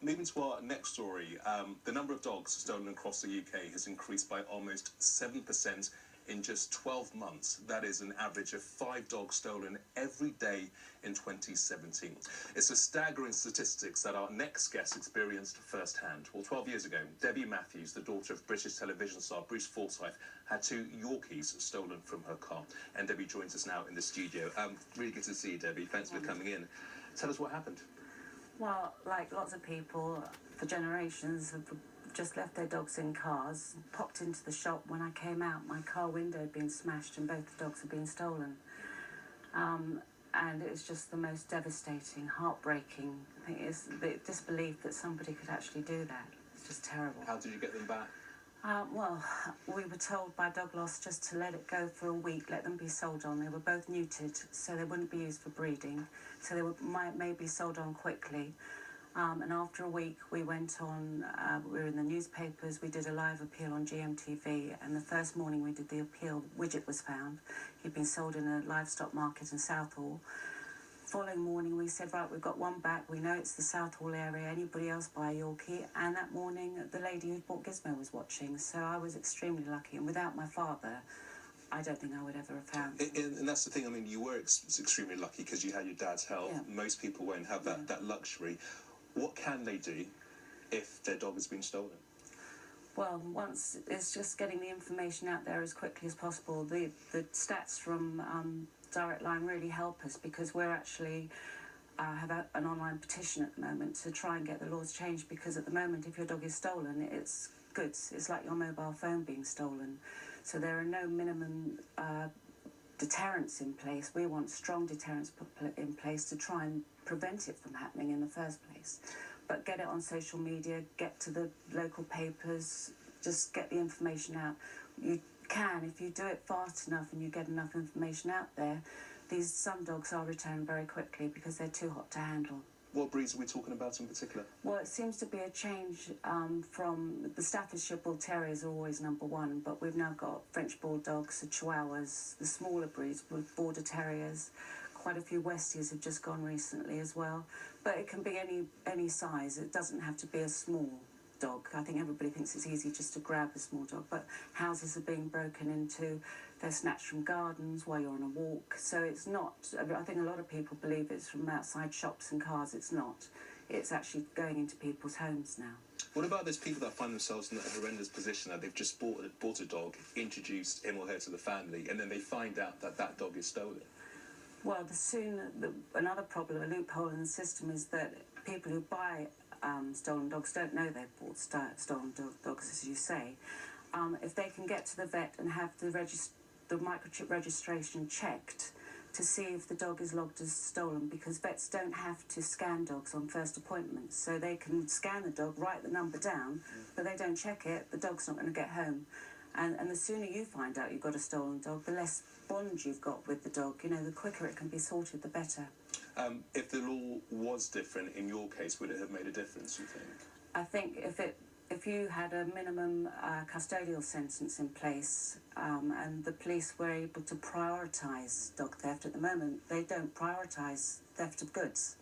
Moving to our next story, the number of dogs stolen across the UK has increased by almost 7% in just 12 months. That is an average of 5 dogs stolen every day in 2017. It's a staggering statistics that our next guest experienced firsthand. Well, 12 years ago, Debbie Matthews, the daughter of British television star Bruce Forsyth, had 2 Yorkies stolen from her car. And Debbie joins us now in the studio. Really good to see you, Debbie. Thanks for coming in. Tell us what happened. Well, like lots of people for generations have just left their dogs in cars, popped into the shop. When I came out, my car window had been smashed and both the dogs had been stolen. And it was just the most devastating, heartbreaking. I think it's the disbelief that somebody could actually do that. It's just terrible. How did you get them back? Well, we were told by dog loss just to let it go for a week, let them be sold on. They were both neutered, so they wouldn't be used for breeding. So they may be sold on quickly. And after a week, we went on, we were in the newspapers, we did a live appeal on GMTV, and the first morning we did the appeal, Widget was found. He'd been sold in a livestock market in Southall. Following morning, we said, right, we've got one back. We know it's the Southall area. Anybody else buy a Yorkie? And that morning, the lady who bought Gizmo was watching. So I was extremely lucky. And without my father, I don't think I would ever have found them. And that's the thing. I mean, you were extremely lucky because you had your dad's help. Yeah. Most people won't have that luxury. What can they do if their dog has been stolen? Well, once it's just getting the information out there as quickly as possible. The stats from Direct Line really help us because we're actually have an online petition at the moment to try and get the laws changed, because at the moment if your dog is stolen, it's goods. It's like your mobile phone being stolen. So there are no minimum deterrents in place. We want strong deterrents put in place to try and prevent it from happening in the first place. But get it on social media, get to the local papers, just get the information out. You can, if you do it fast enough and you get enough information out there, some dogs are returned very quickly because they're too hot to handle. What breeds are we talking about in particular? Well, it seems to be a change from the Staffordshire Bull Terriers are always number one, but we've now got French Bulldogs, the Chihuahuas, the smaller breeds with Border Terriers. Quite a few Westies have just gone recently as well. But it can be any size. It doesn't have to be a small dog. I think everybody thinks it's easy just to grab a small dog, but houses are being broken into, they're snatched from gardens while you're on a walk. So it's not, I think a lot of people believe it's from outside shops and cars. It's not. It's actually going into people's homes now. What about those people that find themselves in that horrendous position that they've just bought a dog, introduced him or her to the family, and then they find out that that dog is stolen? Well, another problem, a loophole in the system, is that people who buy stolen dogs don't know they've bought stolen dogs, as you say. If they can get to the vet and have the microchip registration checked to see if the dog is logged as stolen, because vets don't have to scan dogs on first appointments, so they can scan the dog, write the number down, but they don't check it, the dog's not going to get home. And the sooner you find out you've got a stolen dog, the less bond you've got with the dog. You know, the quicker it can be sorted, the better. If the law was different in your case, would it have made a difference, you think? I think if you had a minimum custodial sentence in place and the police were able to prioritise dog theft, at the moment they don't prioritise theft of goods.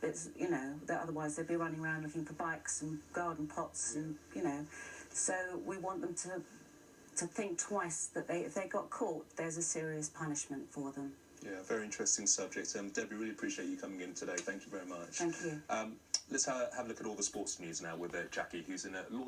It's, you know, otherwise they'd be running around looking for bikes and garden pots and, you know. So we want them to think twice that if they got caught, there's a serious punishment for them. Yeah, very interesting subject. Debbie, really appreciate you coming in today. Thank you very much. Thank you. Let's have a look at all the sports news now with Jackie, who's in a law